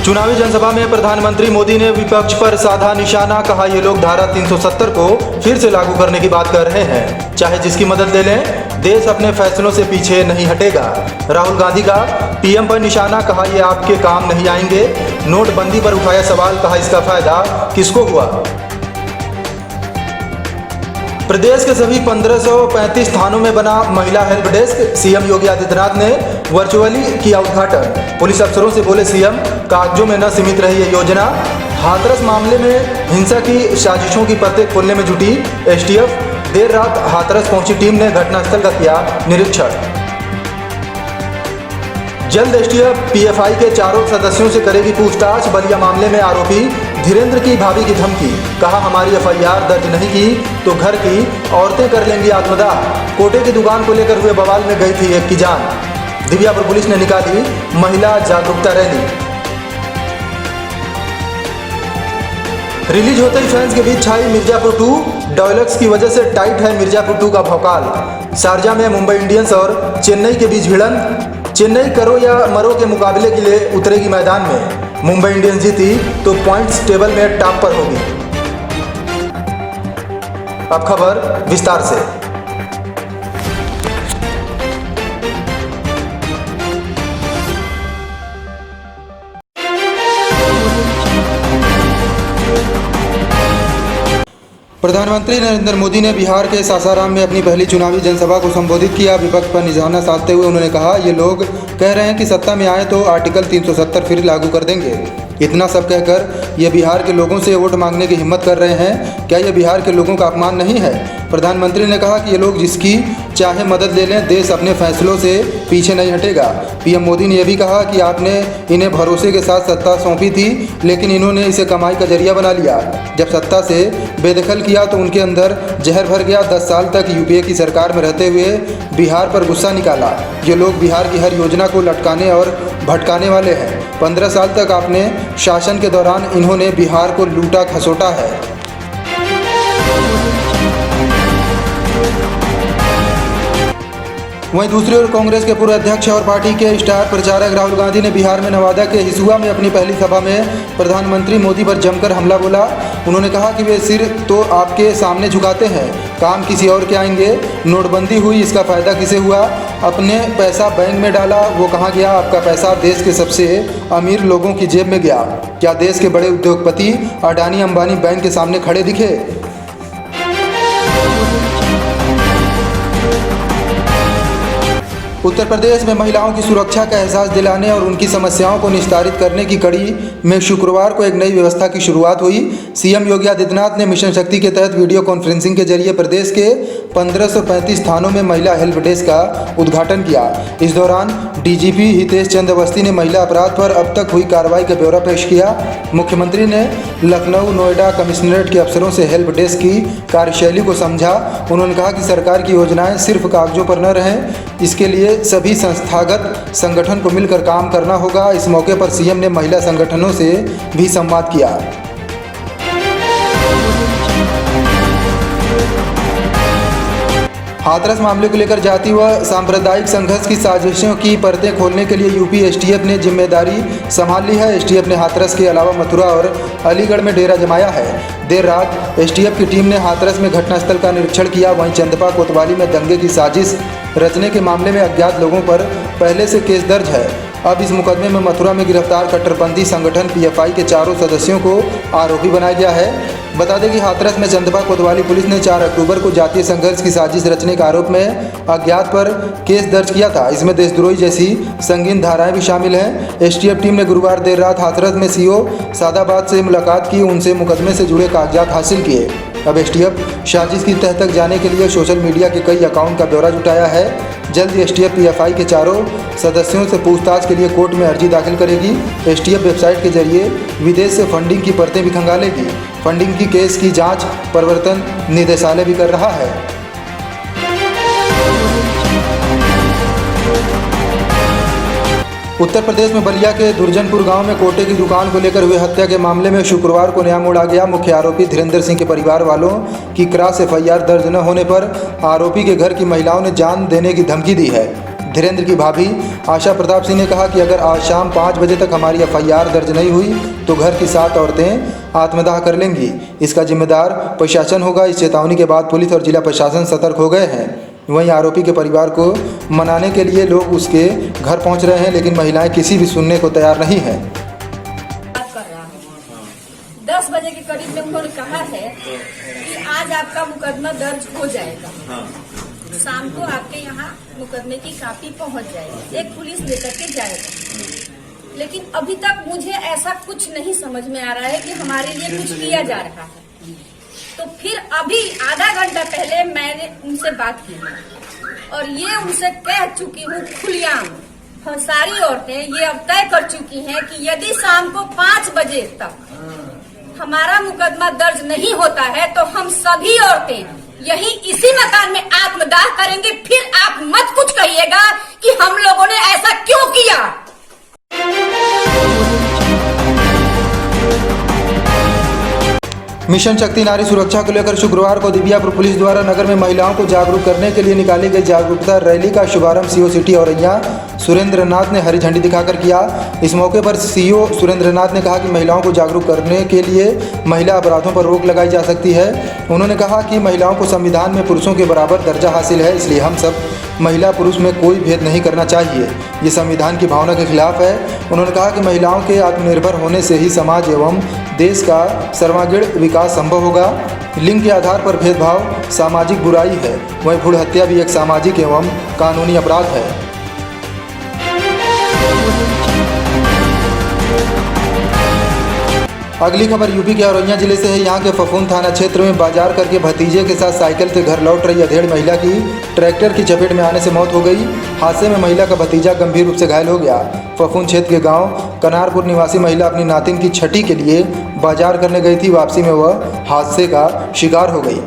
चुनावी जनसभा में प्रधानमंत्री मोदी ने विपक्ष पर साधा निशाना, कहा ये लोग धारा 370 को फिर से लागू करने की बात कर रहे हैं, चाहे जिसकी मदद ले लें, देश अपने फैसलों से पीछे नहीं हटेगा। राहुल गांधी का पीएम पर निशाना, कहा ये आपके काम नहीं आएंगे। नोटबंदी पर उठाया सवाल, कहा इसका फायदा किसको हुआ। प्रदेश के सभी 1535 थानों में बना महिला help desk, CM Yogi Adityanath ने वर्चुअली किया उद्घाटन। पुलिस अफसरों से बोले सीएम, कागजों में न सीमित रही ये योजना। हाथरस मामले में हिंसा की साजिशों की परतें खोलने में जुटी एसटीएफ। देर रात हाथरस पहुंची टीम ने घटनास्थल का किया निरीक्षण। जल्द एसटीएफ पीएफआई के चारों सदस्यों से करेगी पूछताछ। बलिया मामले में आरोपी धीरेन्द्र की भाभी की धमकी, कहा हमारी एफआईआर दर्ज नहीं की तो घर की औरतें कर लेंगी आत्मदाह। कोटे की दुकान को लेकर हुए बवाल में गई थी एक की जान। दिव्यापुर पुलिस ने निकाली महिला जागरूकता रैली। रिलीज होते ही फैंस के बीच छाई मिर्जापुर 2। डॉयलक्स की वजह से टाइट है मिर्जापुर 2 का भौकाल। शारजा में मुंबई इंडियंस और चेन्नई के बीच भिड़ंत। चेन्नई करो या मरो के मुकाबले के लिए उतरेगी मैदान में। मुंबई इंडियंस जीती तो पॉइंट्स टेबल में टॉप पर होगी। अब खबर विस्तार से। प्रधानमंत्री नरेंद्र मोदी ने बिहार के सासाराम में अपनी पहली चुनावी जनसभा को संबोधित किया। विपक्ष पर निशाना साधते हुए उन्होंने कहा, ये लोग कह रहे हैं कि सत्ता में आए तो आर्टिकल 370 फिर लागू कर देंगे। इतना सब कहकर ये बिहार के लोगों से वोट मांगने की हिम्मत कर रहे हैं। क्या ये बिहार के लोगों का अपमान नहीं है? प्रधानमंत्री ने कहा कि ये लोग जिसकी चाहे मदद ले लें, देश अपने फैसलों से पीछे नहीं हटेगा। पीएम मोदी ने यह भी कहा कि आपने इन्हें भरोसे के साथ सत्ता सौंपी थी, लेकिन इन्होंने इसे कमाई का जरिया बना लिया। जब सत्ता से बेदखल किया तो उनके अंदर जहर भर गया। 10 साल तक यूपीए की सरकार में रहते हुए बिहार पर गुस्सा निकाला। ये लोग बिहार की हर योजना को लटकाने और भटकाने वाले हैं। 15 साल तक आपने शासन के दौरान इन्होंने बिहार को लूटा खसोटा है। वहीं दूसरी ओर कांग्रेस के पूर्व अध्यक्ष और पार्टी के स्टार प्रचारक राहुल गांधी ने बिहार में नवादा के हिसुआ में अपनी पहली सभा में प्रधानमंत्री मोदी पर जमकर हमला बोला। उन्होंने कहा कि वे सिर तो आपके सामने झुकाते हैं, काम किसी और के आएंगे। नोटबंदी हुई, इसका फ़ायदा किसे हुआ? अपने पैसा बैंक में डाला, वो कहाँ गया? आपका पैसा देश के सबसे अमीर लोगों की जेब में गया। क्या देश के बड़े उद्योगपति अडानी अंबानी बैंक के सामने खड़े दिखे? उत्तर प्रदेश में महिलाओं की सुरक्षा का एहसास दिलाने और उनकी समस्याओं को निस्तारित करने की कड़ी में शुक्रवार को एक नई व्यवस्था की शुरुआत हुई। सीएम योगी आदित्यनाथ ने मिशन शक्ति के तहत वीडियो कॉन्फ्रेंसिंग के जरिए प्रदेश के 1535 थानों में महिला हेल्प डेस्क का उद्घाटन किया। इस दौरान डीजीपी हितेश चंद्र अवस्थी ने महिला अपराध पर अब तक हुई कार्रवाई का ब्यौरा पेश किया। मुख्यमंत्री ने लखनऊ नोएडा कमिश्नरेट के अफसरों से हेल्प डेस्क की कार्यशैली को समझा। उन्होंने कहा कि सरकार की योजनाएं सिर्फ कागजों पर न रहें, इसके लिए सभी संस्थागत संगठन को मिलकर काम करना होगा। इस मौके पर सीएम ने महिला संगठनों से भी संवाद किया। हाथरस मामले को लेकर जाति व सांप्रदायिक संघर्ष की साजिशों की परतें खोलने के लिए यूपी एसटीएफ ने जिम्मेदारी संभाल ली है। एसटीएफ ने हाथरस के अलावा मथुरा और अलीगढ़ में डेरा जमाया है। देर रात एसटीएफ की टीम ने हाथरस में घटनास्थल का निरीक्षण किया। वहीं चंदपा कोतवाली में दंगे की साजिश रचने के मामले में अज्ञात लोगों पर पहले से केस दर्ज है। अब इस मुकदमे में मथुरा में गिरफ्तार कट्टरपंथी संगठन पीएफआई के चारों सदस्यों को आरोपी बनाया गया है। बता दें कि हाथरस में चंदपा कोतवाली पुलिस ने 4 अक्टूबर को जातीय संघर्ष की साजिश रचने के आरोप में अज्ञात पर केस दर्ज किया था। इसमें देशद्रोही जैसी संगीन धाराएं भी शामिल हैं। एसटीएफ टीम ने गुरुवार देर रात हाथरस में सीओ सादाबाद से मुलाकात की, उनसे मुकदमे से जुड़े कागजात हासिल किए। अब एसटीएफ साजिश की तह तक जाने के लिए सोशल मीडिया के कई अकाउंट का ब्यौरा जुटाया है। जल्द एसटीएफ पीएफआई के चारों सदस्यों से पूछताछ के लिए कोर्ट में अर्जी दाखिल करेगी। एसटीएफ वेबसाइट के जरिए विदेश से फंडिंग की परतें भी खंगालेगी। फंडिंग की केस की जांच प्रवर्तन निदेशालय भी कर रहा है। उत्तर प्रदेश में बलिया के दुर्जनपुर गांव में कोटे की दुकान को लेकर हुए हत्या के मामले में शुक्रवार को नया मोड़ आ गया। मुख्य आरोपी धीरेन्द्र सिंह के परिवार वालों की क्रॉस एफआईआर दर्ज न होने पर आरोपी के घर की महिलाओं ने जान देने की धमकी दी है। धीरेन्द्र की भाभी आशा प्रताप सिंह ने कहा कि अगर आज शाम 5 बजे तक हमारी FIR दर्ज नहीं हुई तो घर की 7 औरतें आत्मदाह कर लेंगी। इसका जिम्मेदार प्रशासन होगा। इस चेतावनी के बाद पुलिस और जिला प्रशासन सतर्क हो गए हैं। वहीं आरोपी के परिवार को मनाने के लिए लोग उसके घर पहुंच रहे हैं, लेकिन महिलाएं किसी भी सुनने को तैयार नहीं हैं। 10 बजे के करीब में उन्होंने कहा है कि आज आपका मुकदमा दर्ज हो जाएगा, शाम को आपके यहाँ मुकदमे की कॉपी पहुँच जाएगी, एक पुलिस लेकर के जाएगा। लेकिन अभी तक मुझे ऐसा कुछ नहीं समझ में आ रहा है कि हमारे लिए कुछ किया जा रहा है। तो फिर अभी आधा घंटा पहले मैंने उनसे बात की और ये उनसे कह चुकी हूँ खुलेआम, सारी औरतें ये अब तय कर चुकी हैं कि यदि शाम को 5 बजे तक हमारा मुकदमा दर्ज नहीं होता है तो हम सभी औरतें यही इसी मकान में आत्मदाह करेंगे। फिर आप मत कुछ कहिएगा कि हम लोगों ने ऐसा क्यों किया। मिशन शक्ति नारी सुरक्षा को लेकर शुक्रवार को दिव्यापुर पुलिस द्वारा नगर में महिलाओं को जागरूक करने के लिए निकाली गई जागरूकता रैली का शुभारंभ CO सिटी औरैया सुरेंद्र नाथ ने हरी झंडी दिखाकर किया। इस मौके पर CO सुरेंद्र नाथ ने कहा कि महिलाओं को जागरूक करने के लिए महिला अपराधों पर रोक लगाई जा सकती है। उन्होंने कहा कि महिलाओं को संविधान में पुरुषों के बराबर दर्जा हासिल है, इसलिए हम सब महिला पुरुष में कोई भेद नहीं करना चाहिए। ये संविधान की भावना के खिलाफ है। उन्होंने कहा कि महिलाओं के आत्मनिर्भर होने से ही समाज एवं देश का सर्वांगीण विकास संभव होगा। लिंग के आधार पर भेदभाव सामाजिक बुराई है, वहीं भ्रूण हत्या भी एक सामाजिक एवं कानूनी अपराध है। अगली खबर यूपी के औरैया जिले से है। यहाँ के फफूंद थाना क्षेत्र में बाजार करके भतीजे के साथ साइकिल से घर लौट रही अधेड़ महिला की ट्रैक्टर की चपेट में आने से मौत हो गई। हादसे में महिला का भतीजा गंभीर रूप से घायल हो गया। फफूंद क्षेत्र के गांव कनारपुर निवासी महिला अपनी नातिन की छठी के लिए बाजार करने गई थी। वापसी में वह हादसे का शिकार हो गई।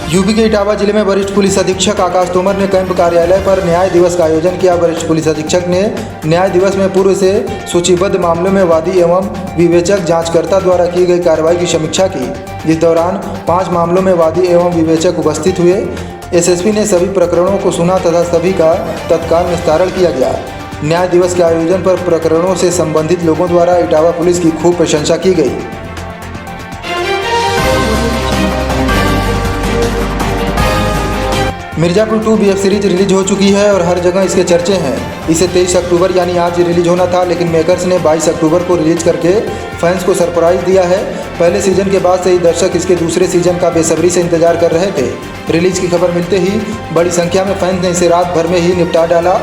यूपी के इटावा जिले में वरिष्ठ पुलिस अधीक्षक आकाश तोमर ने कैंप कार्यालय पर न्याय दिवस का आयोजन किया। वरिष्ठ पुलिस अधीक्षक ने न्याय दिवस में पूर्व से सूचीबद्ध मामलों में वादी एवं विवेचक जांचकर्ता द्वारा की गई कार्रवाई की समीक्षा की। इस दौरान 5 मामलों में वादी एवं विवेचक उपस्थित हुए। SSP ने सभी प्रकरणों को सुना तथा सभी का तत्काल निस्तारण किया गया। न्याय दिवस के आयोजन पर प्रकरणों से संबंधित लोगों द्वारा इटावा पुलिस की खूब प्रशंसा की गई। मिर्जापुर 2 BF सीरीज रिलीज हो चुकी है और हर जगह इसके चर्चे हैं। इसे 23 अक्टूबर यानी आज रिलीज होना था, लेकिन मेकर्स ने 22 अक्टूबर को रिलीज करके फैंस को सरप्राइज दिया है। पहले सीजन के बाद से ही दर्शक इसके दूसरे सीजन का बेसब्री से इंतजार कर रहे थे। रिलीज की खबर मिलते ही बड़ी संख्या में फैंस ने इसे रात भर में ही निपटा डाला।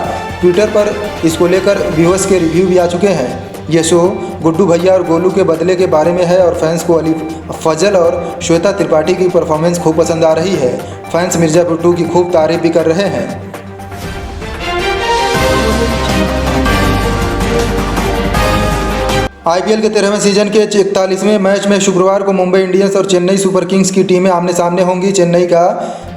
ट्विटर पर इसको लेकर व्यूअर्स के रिव्यू भी आ चुके हैं। ये शो गुड्डू भैया और गोलू के बदले के बारे में है और फैंस को अली फजल और श्वेता त्रिपाठी की परफॉर्मेंस खूब पसंद आ रही है। फैंस मिर्जापुर 2 की खूब तारीफ भी कर रहे हैं। IPL के 13वें सीजन के 41वें मैच में शुक्रवार को मुंबई इंडियंस और चेन्नई सुपर किंग्स की टीमें आमने सामने होंगी। चेन्नई का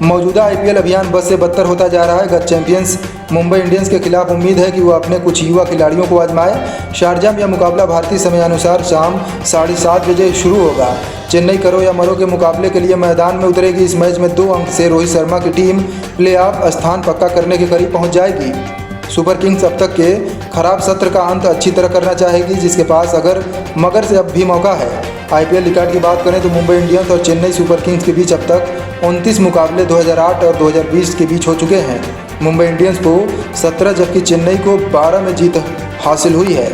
मौजूदा IPL अभियान बद से बदतर होता जा रहा है। गत चैंपियंस मुंबई इंडियंस के खिलाफ उम्मीद है कि वो अपने कुछ युवा खिलाड़ियों को आजमाए। शारजाह में यह मुकाबला भारतीय समयानुसार शाम 7:30 बजे शुरू होगा। चेन्नई करो या मरो के मुकाबले के लिए मैदान में उतरेगी। इस मैच में 2 अंक से रोहित शर्मा की टीम प्लेऑफ स्थान पक्का करने के करीब पहुँच जाएगी। सुपर किंग्स अब तक के खराब सत्र का अंत अच्छी तरह करना चाहेगी, जिसके पास मगर से अब भी मौका है। IPL रिकॉर्ड की बात करें तो मुंबई इंडियंस और चेन्नई सुपर किंग्स के बीच अब तक 29 मुकाबले 2008 और 2020 के बीच हो चुके हैं। मुंबई इंडियंस को 17 जबकि चेन्नई को 12 में जीत हासिल हुई है।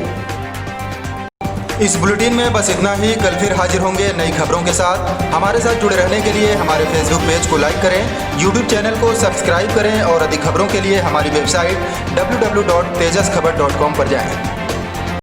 इस बुलेटिन में बस इतना ही। कल फिर हाजिर होंगे नई खबरों के साथ। हमारे साथ जुड़े रहने के लिए हमारे फेसबुक पेज को लाइक करें, यूट्यूब चैनल को सब्सक्राइब करें और अधिक खबरों के लिए हमारी वेबसाइट www.tejaskhbar.com पर जाएं।